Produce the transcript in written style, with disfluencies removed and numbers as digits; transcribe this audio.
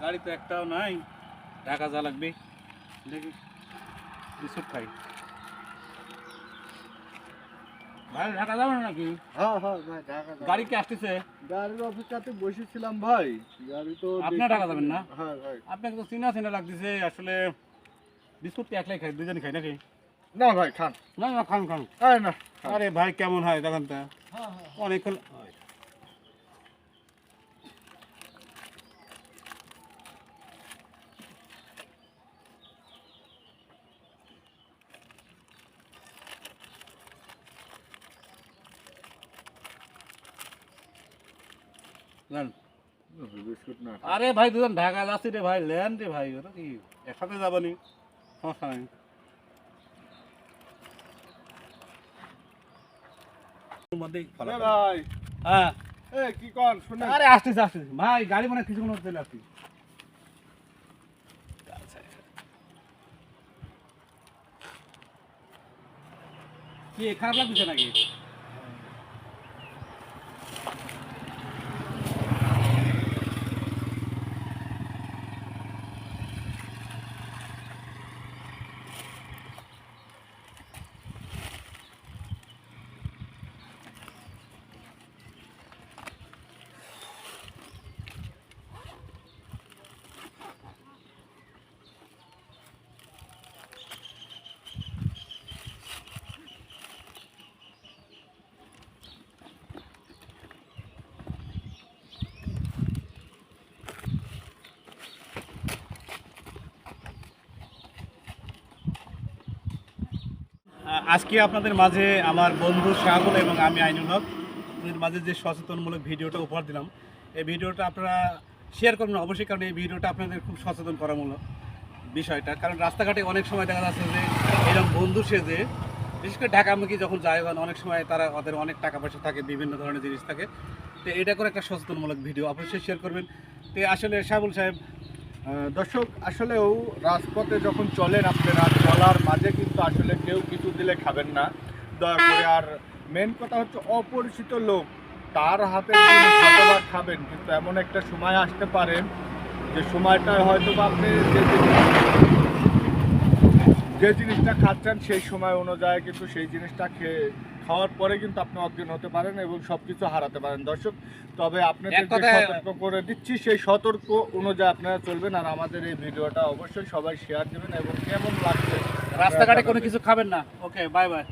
গাড়ি তো একটাও নাই, টাকা যা লাগবে দেখি বিস্কুট খাই। ভাই ঢাকা যাবে না নাকি? হ্যাঁ হ্যাঁ ভাই ঢাকা যাবো। গাড়ি কি আসতেছে? গাড়ির অপেক্ষাতে বসেছিলাম ভাই, গাড়ি তো আপনার ঢাকা যাবেন না? হ্যাঁ ভাই। আপনাকে তো চিনা চিনা লাগতেছে আসলে। বিস্কুট কি একলাই খাই, দুজনে খাই নাকি? না ভাই খান। না না, খান খান। আরে না খান। আরে ভাই কেমন হয় দেখেন তো, হ্যাঁ হ্যাঁ অনেকক্ষণ। নেন। বিস্কুট না। আরে ভাই দুজন ঢাকা যাচ্ছি রে ভাই, লেন রে ভাই, ওটা কি একসাথে যাবানি? সমস্যা নাই। মধ্যেই ফলো এ করেন। ভাই হ্যাঁ, এ কি কর শুনে। আরে আসতেছে আসতেছে ভাই, গাড়ি মানে কিছুক্ষণ হতে চলে আসছি। কি খারাপ লাগছে নাকি? আজকে আপনাদের মাঝে আমার বন্ধু শাহুল এবং আমি আইনুল হক আপনাদের মাঝে যে সচেতনমূলক ভিডিওটা উপহার দিলাম, এই ভিডিওটা আপনারা শেয়ার করবেন অবশ্যই, কারণ এই ভিডিওটা আপনাদের খুব সচেতন করামূলক বিষয়টা। কারণ রাস্তাঘাটে অনেক সময় দেখা যাচ্ছে যে এরকম বন্ধু সেজে, বিশেষ করে ঢাকামুখী যখন যায়, অনেক সময় তারা ওদের অনেক টাকা পয়সা থাকে, বিভিন্ন ধরনের জিনিস থাকে। তো এটা করে একটা সচেতনমূলক ভিডিও অবশ্যই শেয়ার করবেন। তো আসলে শাহুল সাহেব, দর্শক আসলেও রাজপথে যখন চলেন আপনারা, চলার মাঝে কিন্তু আসলে কেউ কিছু দিলে খাবেন না দয়া করে। আর মেন কথা হচ্ছে অপরিচিত লোক, তার হাতে শতবার খাবেন, কিন্তু এমন একটা সময় আসতে পারে যে সময়টায় হয়তো বা আপনি যে জিনিসটা খাচ্ছেন সেই সময় অনুযায়ী কিন্তু সেই জিনিসটা খাওয়ার পরে কিন্তু আপনি অজ্ঞান হতে পারেন এবং সব কিছু হারাতে পারেন দর্শক। তবে আপনাদের যে সতর্ক করে দিচ্ছি সেই সতর্ক অনুযায়ী আপনারা চলবেন। আর আমাদের এই ভিডিওটা অবশ্যই সবাই শেয়ার দেবেন এবং কেমন লাগছে রাস্তাঘাটে কোনো কিছু খাবেন না। ওকে, বাই বাই।